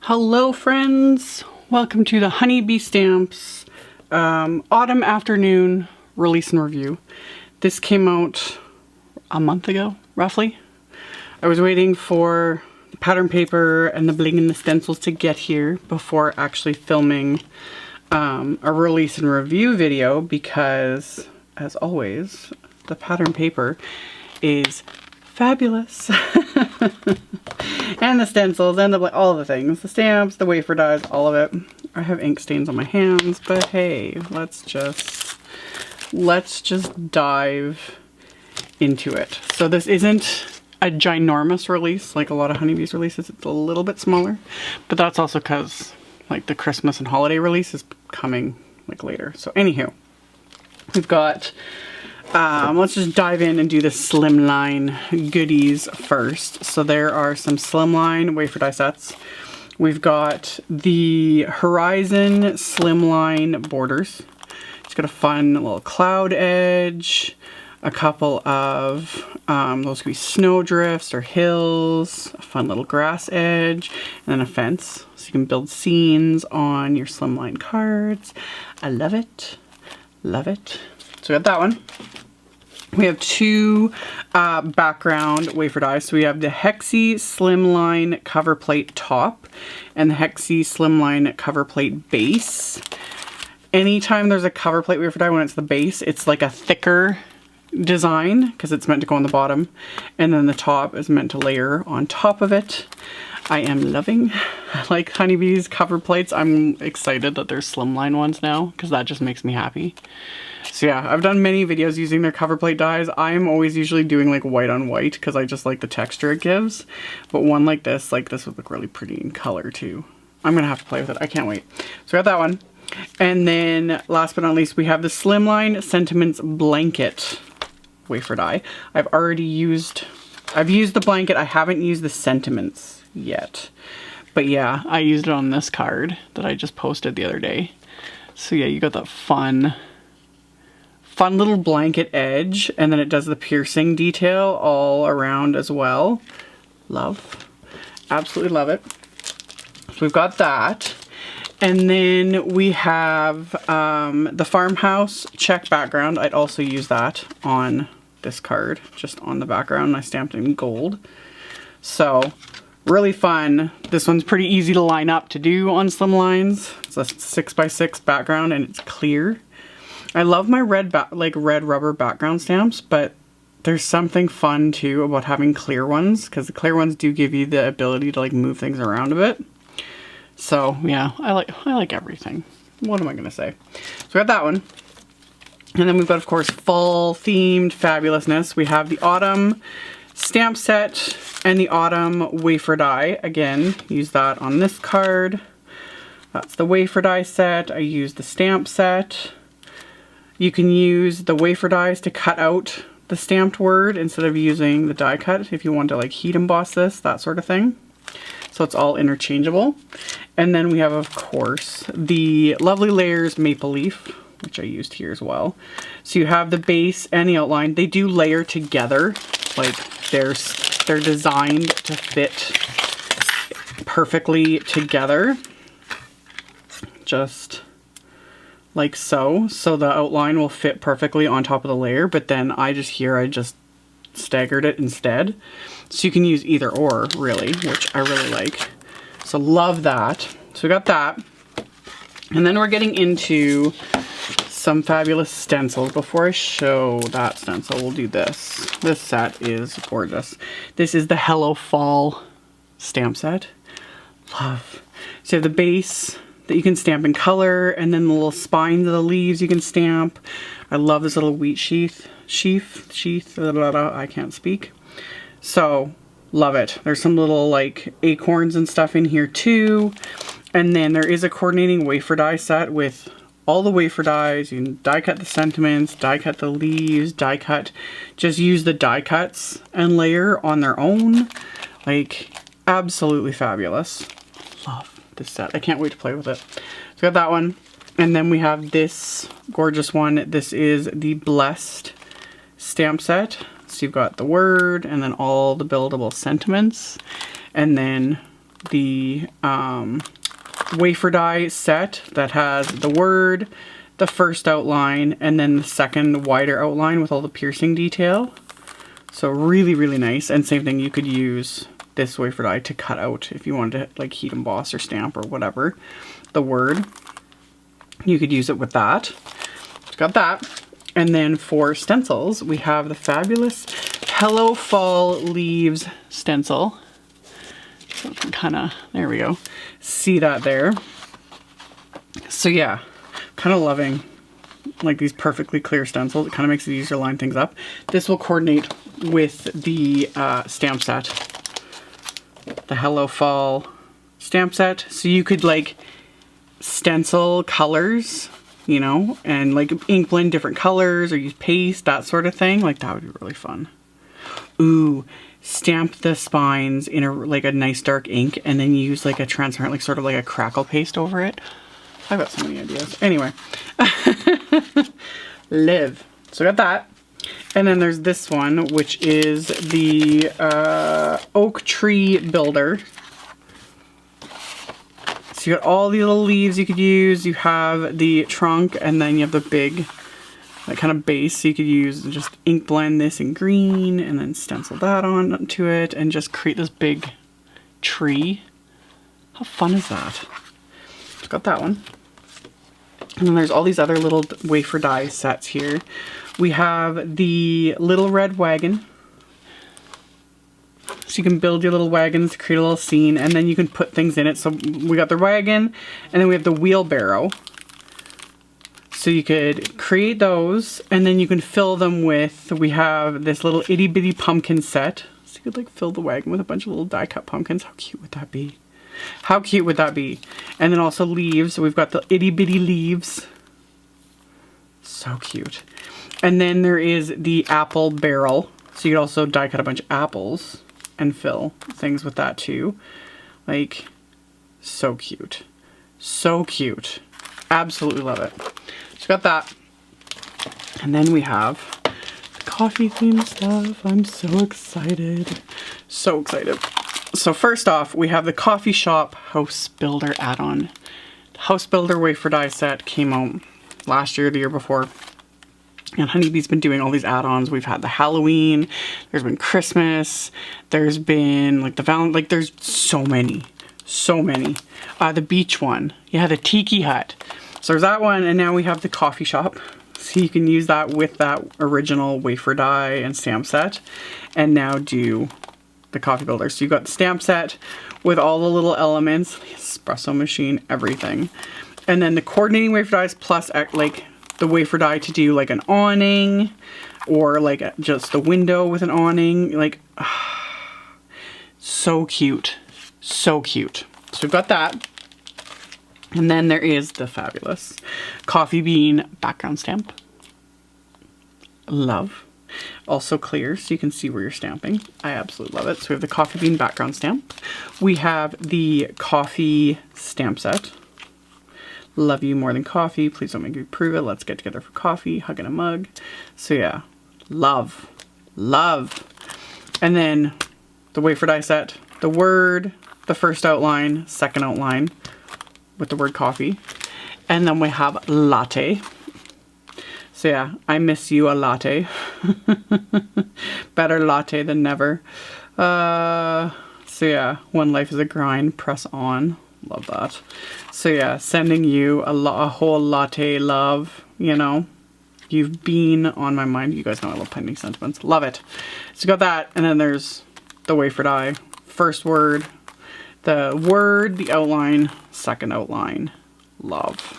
Hello friends, welcome to the Honeybee Stamps Autumn Afternoon Release and Review. This came out a month ago, roughly. I was waiting for the pattern paper and the bling and the stencils to get here before actually filming a release and review video because, as always, the pattern paper is fabulous. And the stencils and all the things, the stamps, the wafer dies, all of it. I have ink stains on my hands, but hey, let's just dive into it. So this isn't a ginormous release like a lot of Honeybee's releases. It's a little bit smaller, but that's also because like the Christmas and holiday release is coming like later. So anywho, we've got let's just dive in and do the Slimline goodies first. So there are some Slimline wafer die sets. We've got the Horizon Slimline borders. It's got a fun little cloud edge, a couple of those could be snow drifts or hills, a fun little grass edge, and then a fence. So you can build scenes on your Slimline cards. I love it. Love it. So we got that one. We have two background wafer dies. So we have the HEXI Slimline cover plate top and the HEXI Slimline cover plate base. Anytime there's a cover plate wafer die, when it's the base, it's like a thicker design because it's meant to go on the bottom, and then the top is meant to layer on top of it. I am loving, like Honeybee's cover plates. I'm excited that there's Slimline ones now because that just makes me happy. So yeah, I've done many videos using their cover plate dies. I'm always usually doing like white on white because I just like the texture it gives. But one like this would look really pretty in color too. I'm gonna have to play with it. I can't wait. So I got that one. And then last but not least, we have the Slimline Sentiments Blanket wafer die. I've used the blanket. I haven't used the sentiments yet. But yeah, I used it on this card that I just posted the other day. So yeah, you got that fun little blanket edge, and then it does the piercing detail all around as well. Love. Absolutely love it. So we've got that. And then we have the Farmhouse check background. I'd also use that on this card, just on the background. I stamped it in gold. So really fun. This one's pretty easy to line up to do on Slimlines. It's a 6x6 background and it's clear. I love my red rubber background stamps, but there's something fun too about having clear ones because the clear ones do give you the ability to like move things around a bit. So yeah, I like everything. What am I gonna say? So we got that one. And then we've got, of course, fall themed fabulousness. We have the autumn stamp set and the autumn wafer die. Again, use that on this card. That's the wafer die set. I use the stamp set. You can use the wafer dies to cut out the stamped word instead of using the die cut if you want to like heat emboss this, that sort of thing. So it's all interchangeable. And then we have, of course, the Lovely Layers Maple Leaf, which I used here as well. So you have the base and the outline. They do layer together. Like they're designed to fit perfectly together. Just like so. So the outline will fit perfectly on top of the layer, but then I just staggered it instead. So you can use either or, really, which I really like. So love that. So we got that. And then we're getting into some fabulous stencils. Before I show that stencil, we'll do this. This set is gorgeous. This is the Hello Fall stamp set. Love. So you have the base that you can stamp in color, and then the little spines of the leaves you can stamp. I love this little wheat sheath, blah, blah, blah, I can't speak. So, love it. There's some little like acorns and stuff in here too. And then there is a coordinating wafer die set with all the wafer dies. You can die cut the sentiments, die cut the leaves, die cut, just use the die cuts and layer on their own. Like, absolutely fabulous. Love this set. I can't wait to play with it. So we got that one. And then we have this gorgeous one. This is the Blessed stamp set. So you've got the word and then all the buildable sentiments. And then the wafer die set that has the word, the first outline, and then the second wider outline with all the piercing detail. So really, really nice. And same thing, you could use this wafer die to cut out if you wanted to like heat emboss or stamp or whatever the word. You could use it with that. It's got that. And then for stencils, we have the fabulous Hello Fall Leaves stencil. So you can kind of, there we go, see that there. So yeah, kind of loving like these perfectly clear stencils. It kind of makes it easier to line things up. This will coordinate with the stamp set, the Hello Fall stamp set. So you could like stencil colors, you know, and like ink blend different colors or use paste, that sort of thing. Like that would be really fun. Ooh, stamp the spines in a nice dark ink and then use like a transparent, like sort of like a crackle paste over it. I've got so many ideas. Anyway, live. So I got that. And then there's this one, which is the oak tree builder. So you got all the little leaves you could use. You have the trunk and then you have the big like kind of base. So you could use just ink blend this in green and then stencil that onto it and just create this big tree. How fun is that? So got that one. And then there's all these other little wafer die sets here. We have the little red wagon. So you can build your little wagons to create a little scene and then you can put things in it. So we got the wagon and then we have the wheelbarrow. So you could create those and then you can fill them with, we have this little itty bitty pumpkin set. So you could like fill the wagon with a bunch of little die cut pumpkins. How cute would that be? How cute would that be? And then also leaves. So we've got the itty bitty leaves. So cute. And then there is the apple barrel. So you could also die cut a bunch of apples and fill things with that too. Like, so cute. So cute. Absolutely love it. So got that. And then we have the coffee themed stuff. I'm so excited. So excited. So first off, we have the Coffee Shop House Builder add-on. The House Builder wafer die set came out last year, the year before. And Honeybee's been doing all these add-ons. We've had the Halloween, there's been Christmas, there's been like the Valentine, like there's so many, so many. The beach one, yeah, the Tiki Hut. So there's that one, and now we have the Coffee Shop. So you can use that with that original wafer die and stamp set, and now do the coffee builder. So you've got the stamp set with all the little elements, the espresso machine, everything. And then the coordinating wafer dies plus like the wafer die to do like an awning or like just the window with an awning. Like, so cute. So cute. So we've got that. And then there is the fabulous coffee bean background stamp. Love. Also clear so you can see where you're stamping. I absolutely love it. So we have the coffee bean background stamp. We have the coffee stamp set. Love you more than coffee. Please don't make me prove it. Let's get together for coffee. Hug in a mug. So yeah, love, love. And then the wafer die set, the word, the first outline, second outline with the word coffee. And then we have latte. So yeah, I miss you a latte. Better latte than never. So yeah, when life is a grind, press on. Love that. So yeah, sending you a whole latte love, you know. You've been on my mind. You guys know I love penny sentiments. Love it. So you got that, and then there's the wafer die. First word, the outline, second outline. Love.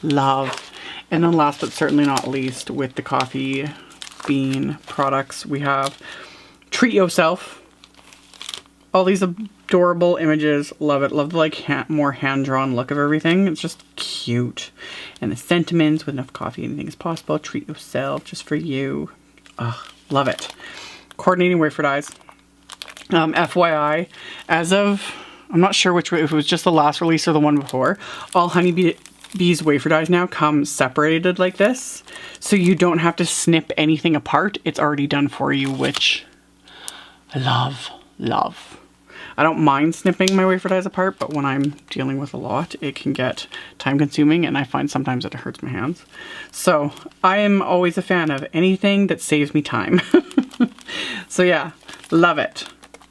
Love. And then last but certainly not least, with the coffee bean products, we have Treat Yourself. All these adorable images. Love it. Love the like more hand-drawn look of everything. It's just cute. And the sentiments, with enough coffee, anything is possible. Treat yourself, just for you. Ugh, love it. Coordinating wafer dies. FYI, as of, I'm not sure which, if it was just the last release or the one before, all Honeybee's wafer dies now come separated like this. So you don't have to snip anything apart. It's already done for you, which I love, love. I don't mind snipping my wafer dies apart, but when I'm dealing with a lot, it can get time consuming, and I find sometimes it hurts my hands. So I am always a fan of anything that saves me time. So yeah, love it.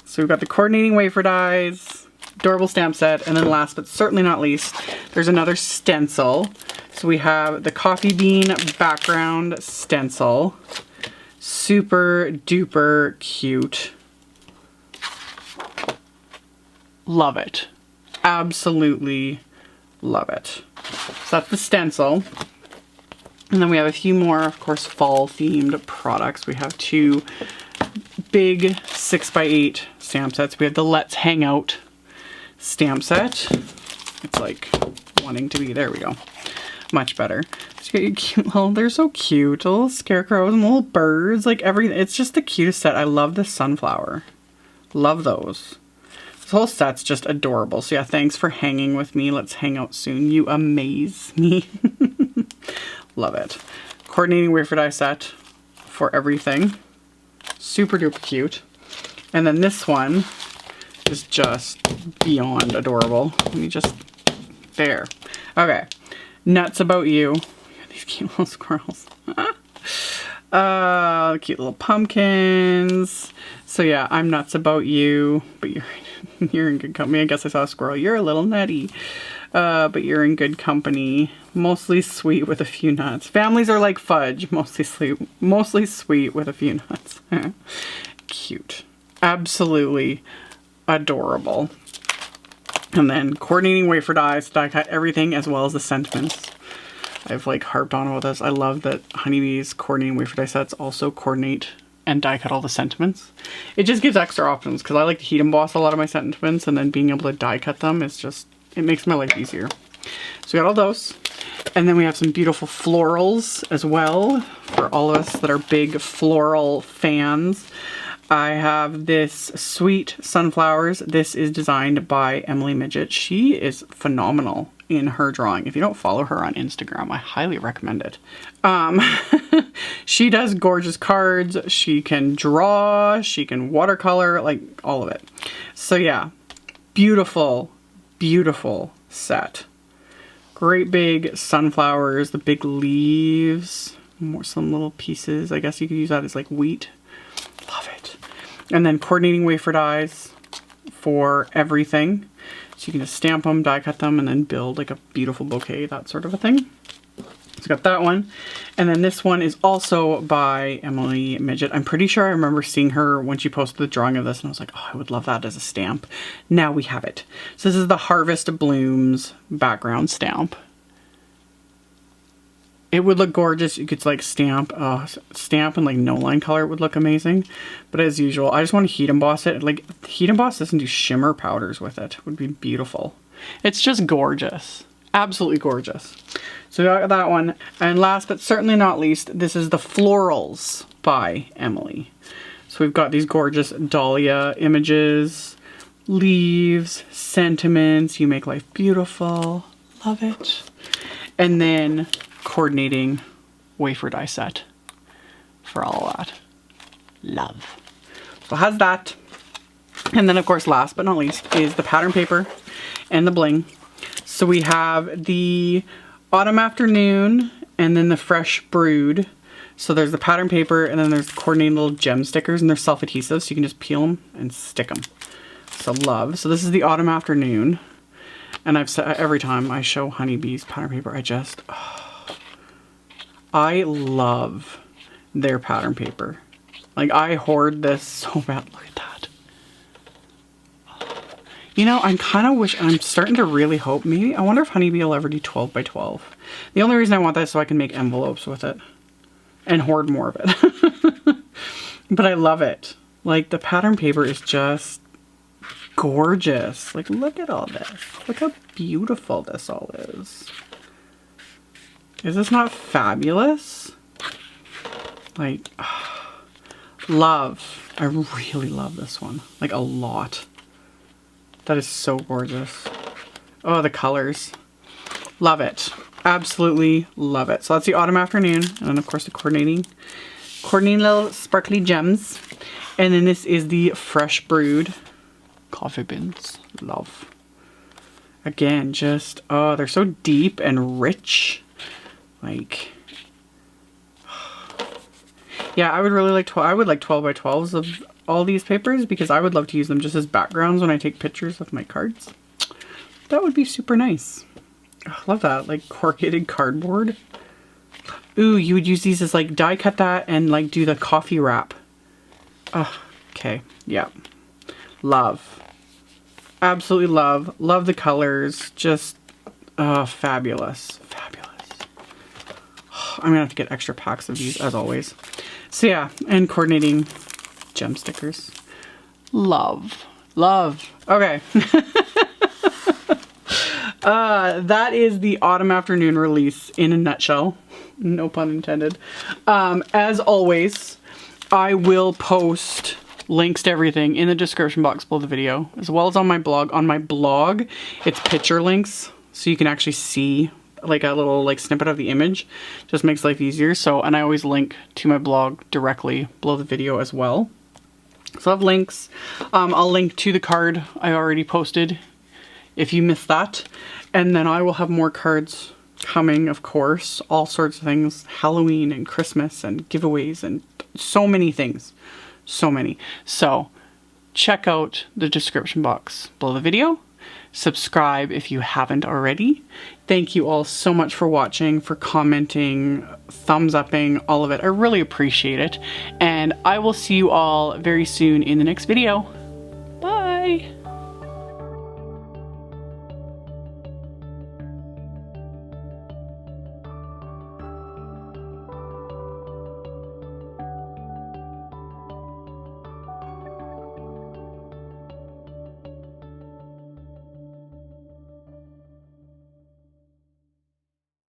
So we've got the coordinating wafer dies, adorable stamp set, and then last but certainly not least, there's another stencil. So we have the coffee bean background stencil. Super duper cute. Love it. Absolutely love it. So that's the stencil. And then we have a few more, of course, fall themed products. We have two big 6x8 stamp sets. We have the Let's Hang Out stamp set. It's like wanting to be, there we go. Much better. So you got your cute little, they're so cute. Little scarecrows and little birds, like everything. It's just the cutest set. I love the sunflower. Love those. This whole set's just adorable. So yeah, thanks for hanging with me. Let's hang out soon. You amaze me. Love it. Coordinating wafer die set for everything. Super duper cute. And then this one is just beyond adorable. Let me just, there. Okay. Nuts About You. These cute little squirrels. Cute little pumpkins. So yeah, I'm nuts about you, but you're in good company. I guess I saw a squirrel. You're a little nutty, but you're in good company. Mostly sweet with a few nuts. Families are like fudge. Mostly sweet with a few nuts. Cute. Absolutely adorable. And then coordinating wafer dies, die cut everything as well as the sentiments. I've like harped on about this. I love that Honeybee's coordinating wafer die sets also coordinate and die cut all the sentiments. It just gives extra options because I like to heat emboss a lot of my sentiments, and then being able to die cut them is just, it makes my life easier. So we got all those. And then we have some beautiful florals as well for all of us that are big floral fans. I have this Sweet Sunflowers. This is designed by Emily Midget. She is phenomenal in her drawing. If you don't follow her on Instagram, I highly recommend it. She does gorgeous cards. She can draw, she can watercolor, like all of it. So yeah, beautiful, beautiful set. Great big sunflowers, the big leaves, some little pieces. I guess you could use that as like wheat. Love it. And then coordinating wafer dies for everything. So you can just stamp them, die cut them, and then build like a beautiful bouquet, that sort of a thing. So got that one. And then this one is also by Emily Midget. I'm pretty sure I remember seeing her when she posted the drawing of this, and I was like, oh, I would love that as a stamp. Now we have it. So this is the Harvest Blooms background stamp. It would look gorgeous. You could like stamp in like no line color. It would look amazing. But as usual, I just want to heat emboss it. Like heat emboss this and do shimmer powders with it. It would be beautiful. It's just gorgeous. Absolutely gorgeous. So we got that one. And last but certainly not least, this is the Florals by Emily. So we've got these gorgeous dahlia images, leaves, sentiments. You make life beautiful. Love it. And then coordinating wafer die set for all of that. Love. So it has that. And then of course last but not least is the pattern paper and the bling. So we have the Autumn Afternoon and then the Fresh Brood. So there's the pattern paper and then there's coordinating little gem stickers, and they're self-adhesive so you can just peel them and stick them. So love. So this is the Autumn Afternoon. And I've said every time I show Honeybee's pattern paper, I love their pattern paper. Like I hoard this so bad. Look at that. You know, I'm starting to really hope, maybe, I wonder if Honeybee will ever do 12 by 12. The only reason I want that is so I can make envelopes with it and hoard more of it. But I love it. Like the pattern paper is just gorgeous. Like look at all this. Look how beautiful this all is. Is this not fabulous? Like, love. I really love this one. Like a lot. That is so gorgeous. Oh, the colors. Love it. Absolutely love it. So that's the Autumn Afternoon. And then of course the coordinating little sparkly gems. And then this is the Fresh Brood Coffee beans. Love. Again, just, oh, they're so deep and rich. Like, yeah, I would really like, I would like 12 by 12s of all these papers because I would love to use them just as backgrounds when I take pictures of my cards. That would be super nice. Oh, love that, like corrugated cardboard. Ooh, you would use these as like die cut that and like do the coffee wrap. Oh, okay, yeah. Love. Absolutely love. Love the colors. Just, fabulous. Fabulous. I'm gonna have to get extra packs of these as always. So yeah, and coordinating gem stickers. Love. Love. Okay. That is the autumn afternoon release in a nutshell. No pun intended. As always, I will post links to everything in the description box below the video, as well as on my blog. On my blog, it's picture links, so you can actually see like a little like snippet of the image. Just makes life easier. So, and I always link to my blog directly below the video as well. So I have links. I'll link to the card I already posted if you missed that. And then I will have more cards coming, of course, all sorts of things, Halloween and Christmas and giveaways and so many things. So many. So check out the description box below the video. Subscribe if you haven't already. Thank you all so much for watching, for commenting, thumbs upping, all of it. I really appreciate it. And I will see you all very soon in the next video. Bye.